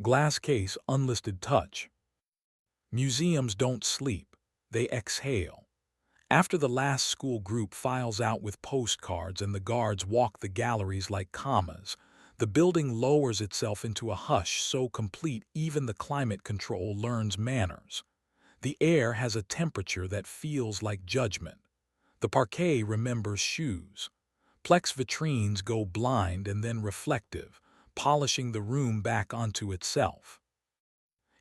Glass case, unlisted touch. Museums don't sleep, they exhale. After the last school group files out with postcards and the guards walk the galleries like commas, the building lowers itself into a hush so complete even the climate control learns manners. The air has a temperature that feels like judgment. The parquet remembers shoes. Plex vitrines go blind and then reflective, polishing the room back onto itself.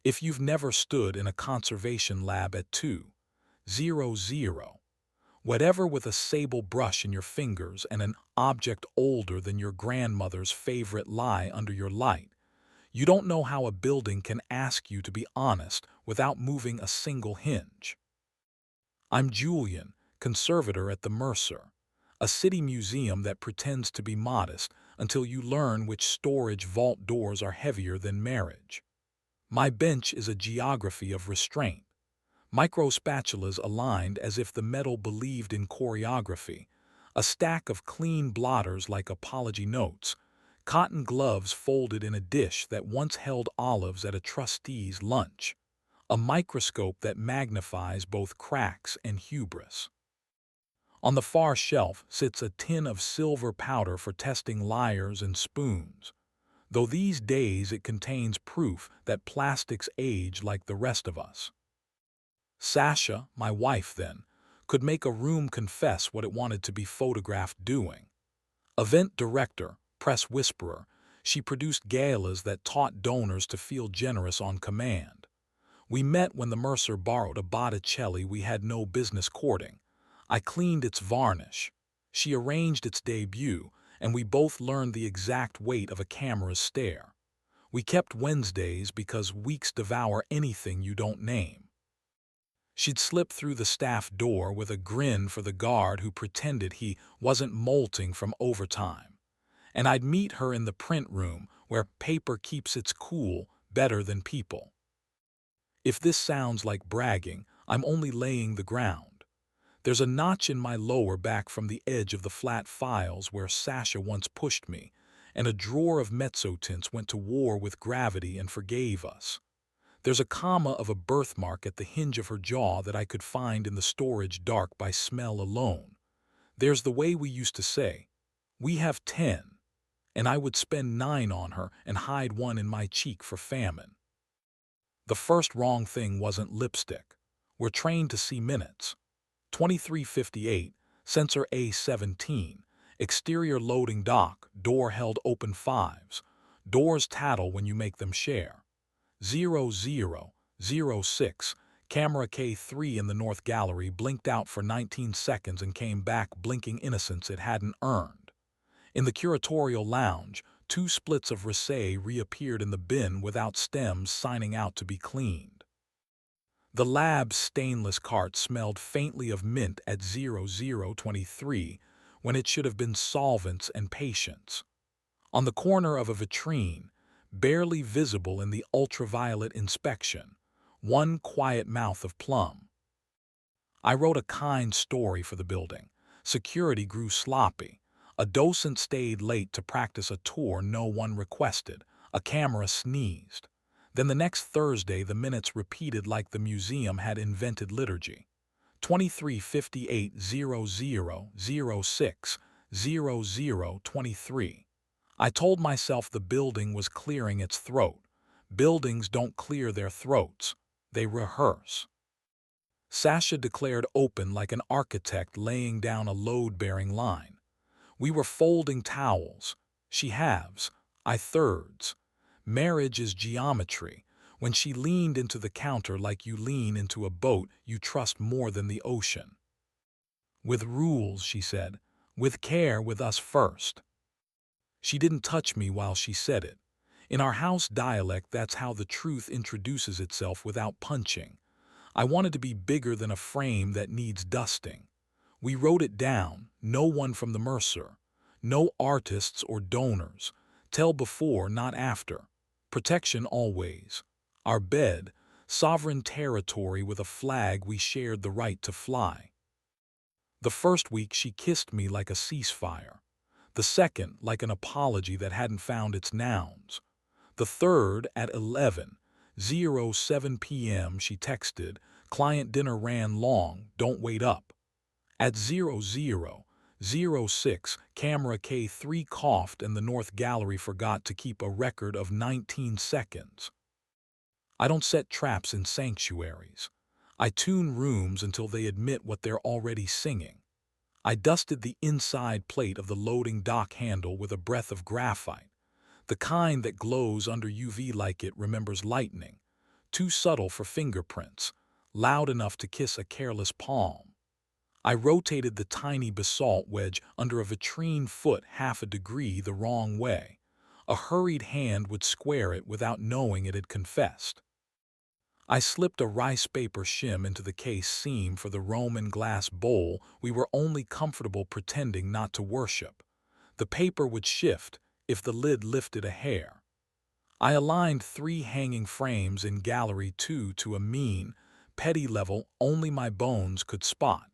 If you've never stood in a conservation lab at 2:00, whatever with a sable brush in your fingers and an object older than your grandmother's favorite lie under your light, you don't know how a building can ask you to be honest without moving a single hinge. I'm Julian, conservator at the Mercer, a city museum that pretends to be modest until you learn which storage vault doors are heavier than marriage. My bench is a geography of restraint. Micro spatulas aligned as if the metal believed in choreography, a stack of clean blotters like apology notes, cotton gloves folded in a dish that once held olives at a trustee's lunch, a microscope that magnifies both cracks and hubris. On the far shelf sits a tin of silver powder for testing liars and spoons, though these days it contains proof that plastics age like the rest of us. Sasha, my wife then, could make a room confess what it wanted to be photographed doing. Event director, press whisperer, she produced galas that taught donors to feel generous on command. We met when the Mercer borrowed a Botticelli we had no business courting. I cleaned its varnish. She arranged its debut, and we both learned the exact weight of a camera's stare. We kept Wednesdays because weeks devour anything you don't name. She'd slip through the staff door with a grin for the guard who pretended he wasn't molting from overtime. And I'd meet her in the print room where paper keeps its cool better than people. If this sounds like bragging, I'm only laying the ground. There's a notch in my lower back from the edge of the flat files where Sasha once pushed me, and a drawer of mezzotints went to war with gravity and forgave us. There's a comma of a birthmark at the hinge of her jaw that I could find in the storage dark by smell alone. There's the way we used to say, "We have 10," and I would spend 9 on her and hide one in my cheek for famine. The first wrong thing wasn't lipstick. We're trained to see minutes. 23:58, sensor A17, exterior loading dock, door held open 5s. Doors tattle when you make them share. 00:06, camera K3 in the North Gallery blinked out for 19 seconds and came back blinking innocence it hadn't earned. In the curatorial lounge, 2 splits of Risset reappeared in the bin without stems signing out to be cleaned. The lab's stainless cart smelled faintly of mint at 00:23 when it should have been solvents and patience. On the corner of a vitrine, barely visible in the ultraviolet inspection, one quiet mouth of plum. I wrote a kind story for the building. Security grew sloppy. A docent stayed late to practice a tour no one requested. A camera sneezed. Then the next Thursday the minutes repeated like the museum had invented liturgy. 23:58:0006:0023. I told myself the building was clearing its throat. Buildings don't clear their throats. They rehearse. Sasha declared open like an architect laying down a load-bearing line. We were folding towels. She halves, I thirds. Marriage is geometry. When she leaned into the counter like you lean into a boat you trust more than the ocean. With rules, she said. With care, with us first. She didn't touch me while she said it. In our house dialect, that's how the truth introduces itself without punching. I wanted to be bigger than a frame that needs dusting. We wrote it down, no one from the Mercer. No artists or donors. Tell before, not after. Protection always. Our bed, sovereign territory with a flag we shared the right to fly. The first week she kissed me like a ceasefire. The second like an apology that hadn't found its nouns. The third at 11:07 p.m. she texted, "Client dinner ran long, don't wait up." At 00:06, camera K3 coughed and the North Gallery forgot to keep a record of 19 seconds. I don't set traps in sanctuaries. I tune rooms until they admit what they're already singing. I dusted the inside plate of the loading dock handle with a breath of graphite, the kind that glows under UV like it remembers lightning, too subtle for fingerprints, loud enough to kiss a careless palm. I rotated the tiny basalt wedge under a vitrine foot half a degree the wrong way. A hurried hand would square it without knowing it had confessed. I slipped a rice paper shim into the case seam for the Roman glass bowl we were only comfortable pretending not to worship. The paper would shift if the lid lifted a hair. I aligned 3 hanging frames in Gallery 2 to a mean, petty level only my bones could spot.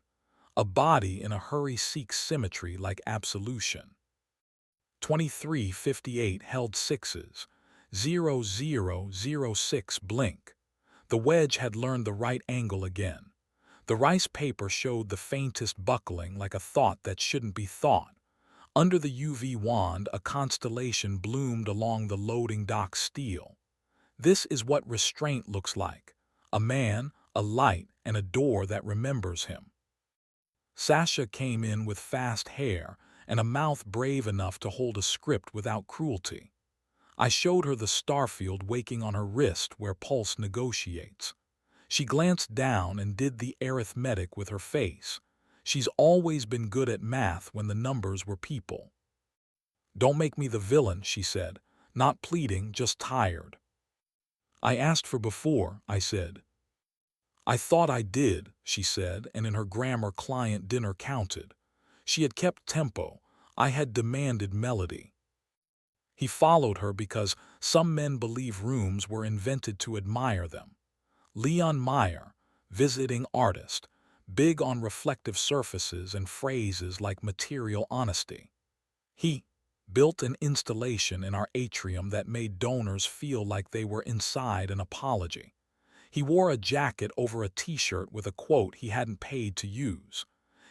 A body in a hurry seeks symmetry like absolution. 23:58 held sixes. 00:06 blink. The wedge had learned the right angle again. The rice paper showed the faintest buckling like a thought that shouldn't be thought. Under the UV wand, a constellation bloomed along the loading dock steel. This is what restraint looks like. A man, a light, and a door that remembers him. Sasha came in with fast hair and a mouth brave enough to hold a script without cruelty. I showed her the starfield waking on her wrist where pulse negotiates. She glanced down and did the arithmetic with her face. She's always been good at math when the numbers were people. "Don't make me the villain," she said, not pleading, just tired. "I asked for before," I said. "I thought I did," she said, and in her grammar client dinner counted. She had kept tempo. I had demanded melody. He followed her because some men believe rooms were invented to admire them. Leon Meyer, visiting artist, big on reflective surfaces and phrases like material honesty. He built an installation in our atrium that made donors feel like they were inside an apology. He wore a jacket over a t-shirt with a quote he hadn't paid to use.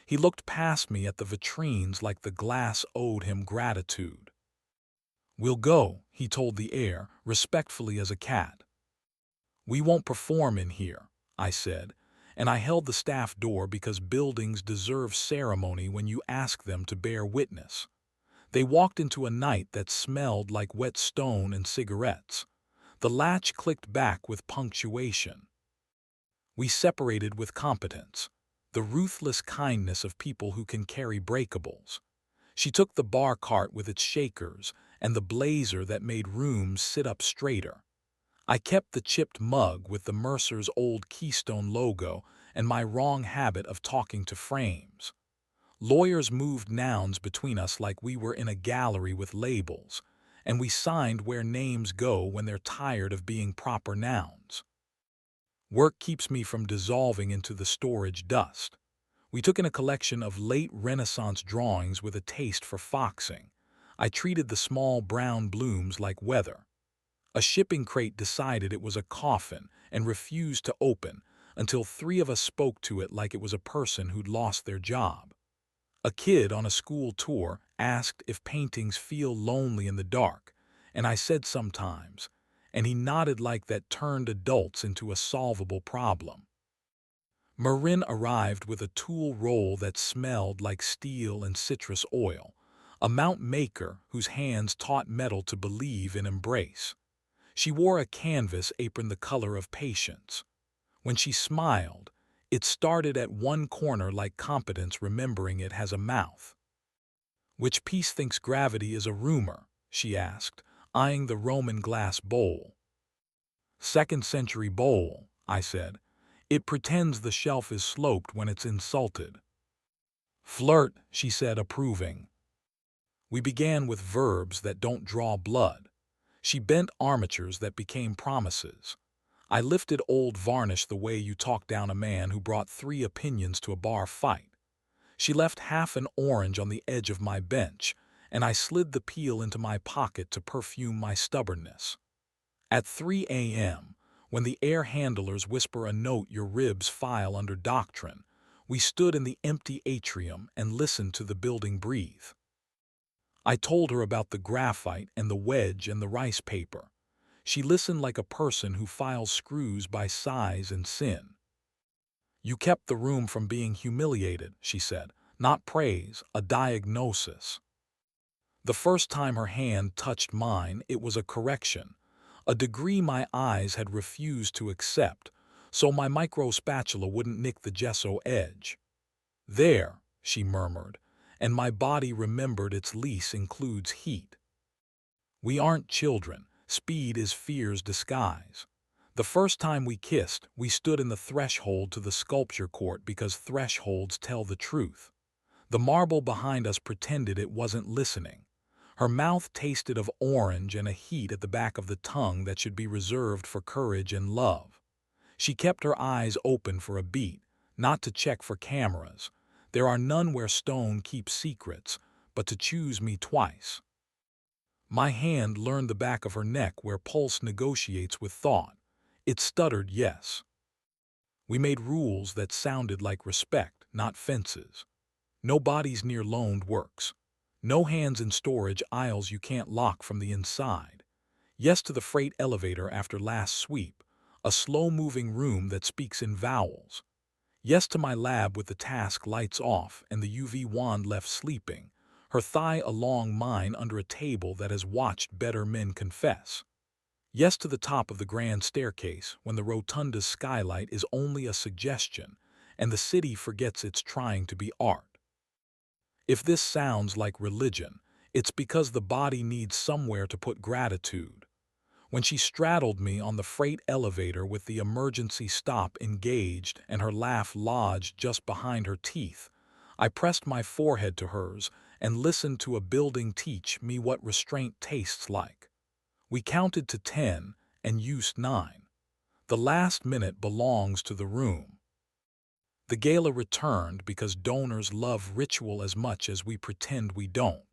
He looked past me at the vitrines like the glass owed him gratitude. "We'll go," he told the air, respectfully as a cat. "We won't perform in here," I said, and I held the staff door because buildings deserve ceremony when you ask them to bear witness. They walked into a night that smelled like wet stone and cigarettes. The latch clicked back with punctuation. We separated with competence, the ruthless kindness of people who can carry breakables. She took the bar cart with its shakers and the blazer that made rooms sit up straighter. I kept the chipped mug with the Mercer's old Keystone logo and my wrong habit of talking to frames. Lawyers moved nouns between us like we were in a gallery with labels, and we signed where names go when they're tired of being proper nouns. Work keeps me from dissolving into the storage dust. We took in a collection of late Renaissance drawings with a taste for foxing. I treated the small brown blooms like weather. A shipping crate decided it was a coffin and refused to open until 3 of us spoke to it like it was a person who'd lost their job. A kid on a school tour asked if paintings feel lonely in the dark, and I said sometimes, and he nodded like that turned adults into a solvable problem. Marin arrived with a tool roll that smelled like steel and citrus oil, a mount maker whose hands taught metal to believe and embrace. She wore a canvas apron the color of patience. When she smiled, it started at one corner like competence remembering it has a mouth. "Which piece thinks gravity is a rumor?" she asked, eyeing the Roman glass bowl. "Second century bowl," I said. "It pretends the shelf is sloped when it's insulted." "Flirt," she said, approving. We began with verbs that don't draw blood. She bent armatures that became promises. I lifted old varnish the way you talk down a man who brought 3 opinions to a bar fight. She left half an orange on the edge of my bench, and I slid the peel into my pocket to perfume my stubbornness. At 3 a.m., when the air handlers whisper a note your ribs file under doctrine, we stood in the empty atrium and listened to the building breathe. I told her about the graphite and the wedge and the rice paper. She listened like a person who files screws by size and sin. You kept the room from being humiliated, she said. Not praise, a diagnosis. The first time her hand touched mine, it was a correction, a degree my eyes had refused to accept, so my micro spatula wouldn't nick the gesso edge. There, she murmured, and my body remembered its lease includes heat. We aren't children. Speed is fear's disguise. The first time we kissed, we stood in the threshold to the sculpture court because thresholds tell the truth. The marble behind us pretended it wasn't listening. Her mouth tasted of orange and a heat at the back of the tongue that should be reserved for courage and love. She kept her eyes open for a beat, not to check for cameras. There are none where stone keeps secrets, but to choose me twice. My hand learned the back of her neck where pulse negotiates with thought. It stuttered yes. We made rules that sounded like respect, not fences. No bodies near loaned works. No hands in storage aisles you can't lock from the inside. Yes to the freight elevator after last sweep, a slow-moving room that speaks in vowels. Yes to my lab with the task lights off and the UV wand left sleeping, her thigh along mine under a table that has watched better men confess. Yes to the top of the grand staircase when the rotunda's skylight is only a suggestion and the city forgets it's trying to be art. If this sounds like religion, it's because the body needs somewhere to put gratitude. When she straddled me on the freight elevator with the emergency stop engaged and her laugh lodged just behind her teeth, I pressed my forehead to hers and listened to a building teach me what restraint tastes like. We counted to 10 and used 9. The last minute belongs to the room. The gala returned because donors love ritual as much as we pretend we don't.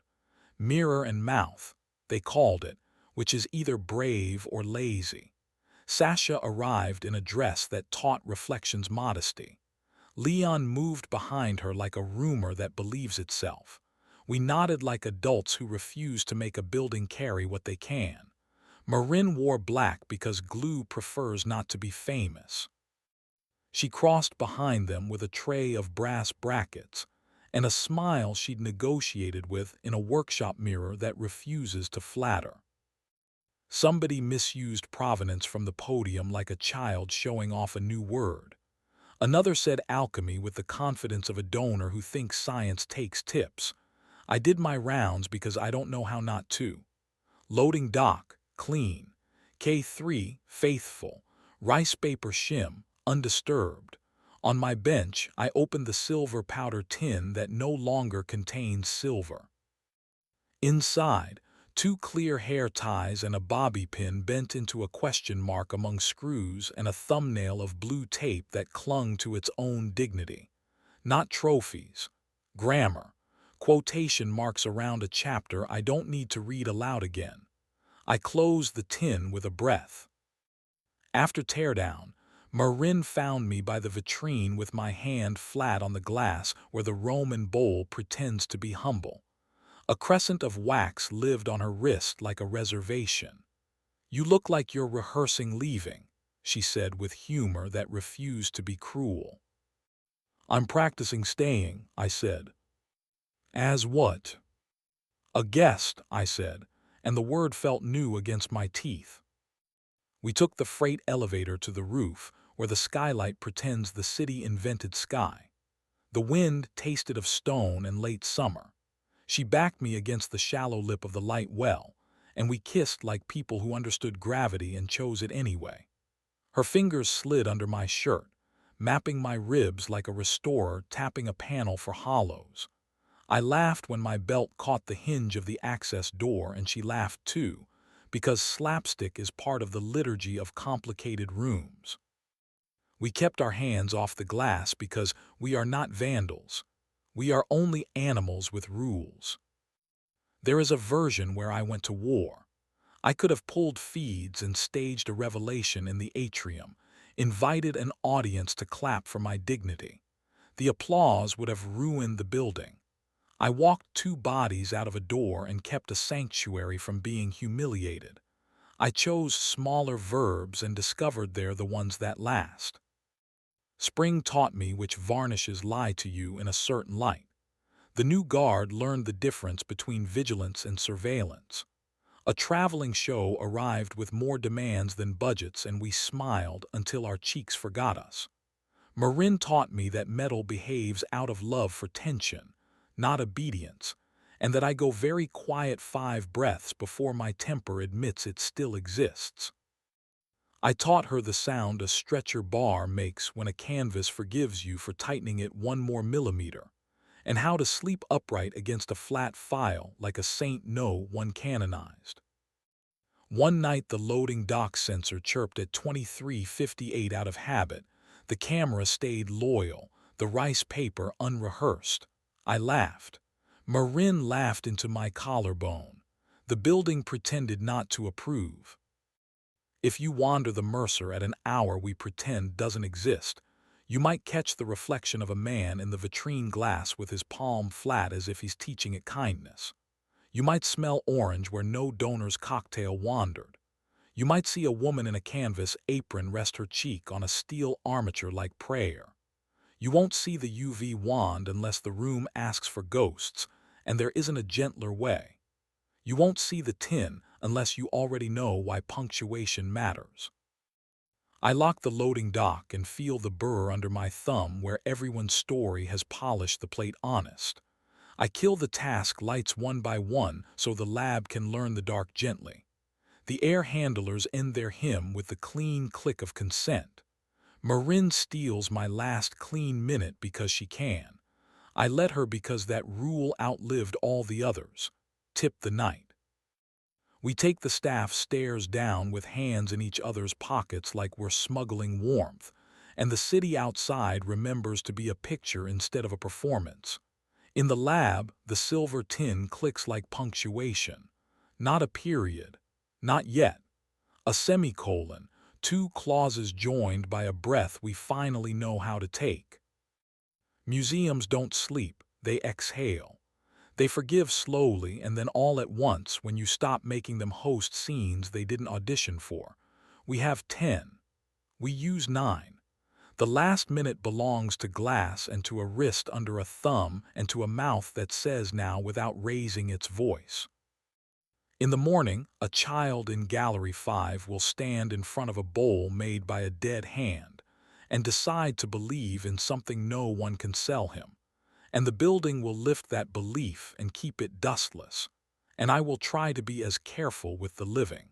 Mirror and mouth, they called it, which is either brave or lazy. Sasha arrived in a dress that taught reflection's modesty. Leon moved behind her like a rumor that believes itself. We nodded like adults who refuse to make a building carry what they can. Marin wore black because glue prefers not to be famous. She crossed behind them with a tray of brass brackets and a smile she'd negotiated with in a workshop mirror that refuses to flatter. Somebody misused provenance from the podium like a child showing off a new word. Another said alchemy with the confidence of a donor who thinks science takes tips. I did my rounds because I don't know how not to. Loading dock, clean. K3, faithful. Rice paper shim, undisturbed. On my bench, I opened the silver powder tin that no longer contains silver. Inside, 2 clear hair ties and a bobby pin bent into a question mark among screws and a thumbnail of blue tape that clung to its own dignity. Not trophies. Grammar. Quotation marks around a chapter I don't need to read aloud again. I closed the tin with a breath. After teardown, Marin found me by the vitrine with my hand flat on the glass where the Roman bowl pretends to be humble. A crescent of wax lived on her wrist like a reservation. "You look like you're rehearsing leaving," she said with humor that refused to be cruel. "I'm practicing staying," I said. "As what?" "A guest," I said, and the word felt new against my teeth. We took the freight elevator to the roof, where the skylight pretends the city invented sky. The wind tasted of stone and late summer. She backed me against the shallow lip of the light well, and we kissed like people who understood gravity and chose it anyway. Her fingers slid under my shirt, mapping my ribs like a restorer tapping a panel for hollows. I laughed when my belt caught the hinge of the access door, and she laughed too, because slapstick is part of the liturgy of complicated rooms. We kept our hands off the glass because we are not vandals. We are only animals with rules. There is a version where I went to war. I could have pulled feeds and staged a revelation in the atrium, invited an audience to clap for my dignity. The applause would have ruined the building. I walked two bodies out of a door and kept a sanctuary from being humiliated. I chose smaller verbs and discovered they're the ones that last. Spring taught me which varnishes lie to you in a certain light. The new guard learned the difference between vigilance and surveillance. A traveling show arrived with more demands than budgets, and we smiled until our cheeks forgot us. Marin taught me that metal behaves out of love for tension, not obedience, and that I go very quiet 5 breaths before my temper admits it still exists. I taught her the sound a stretcher bar makes when a canvas forgives you for tightening it 1 more millimeter, and how to sleep upright against a flat file like a saint no one canonized. One night the loading dock sensor chirped at 23:58 out of habit. The camera stayed loyal, the rice paper unrehearsed. I laughed. Marin laughed into my collarbone. The building pretended not to approve. If you wander the Mercer at an hour we pretend doesn't exist, you might catch the reflection of a man in the vitrine glass with his palm flat as if he's teaching it kindness. You might smell orange where no donor's cocktail wandered. You might see a woman in a canvas apron rest her cheek on a steel armature like prayer. You won't see the UV wand unless the room asks for ghosts, and there isn't a gentler way. You won't see the tin unless you already know why punctuation matters. I lock the loading dock and feel the burr under my thumb where everyone's story has polished the plate honest. I kill the task lights one by one so the lab can learn the dark gently. The air handlers end their hymn with the clean click of consent. Marin steals my last clean minute because she can. I let her because that rule outlived all the others. Tip the night. We take the staff stairs down with hands in each other's pockets like we're smuggling warmth, and the city outside remembers to be a picture instead of a performance. In the lab, the silver tin clicks like punctuation. Not a period. Not yet. A semicolon, 2 clauses joined by a breath we finally know how to take. Museums don't sleep, they exhale. They forgive slowly and then all at once when you stop making them host scenes they didn't audition for. We have 10. We use 9. The last minute belongs to glass and to a wrist under a thumb and to a mouth that says now without raising its voice. In the morning, a child in Gallery 5 will stand in front of a bowl made by a dead hand and decide to believe in something no one can sell him. And the building will lift that belief and keep it dustless. And I will try to be as careful with the living.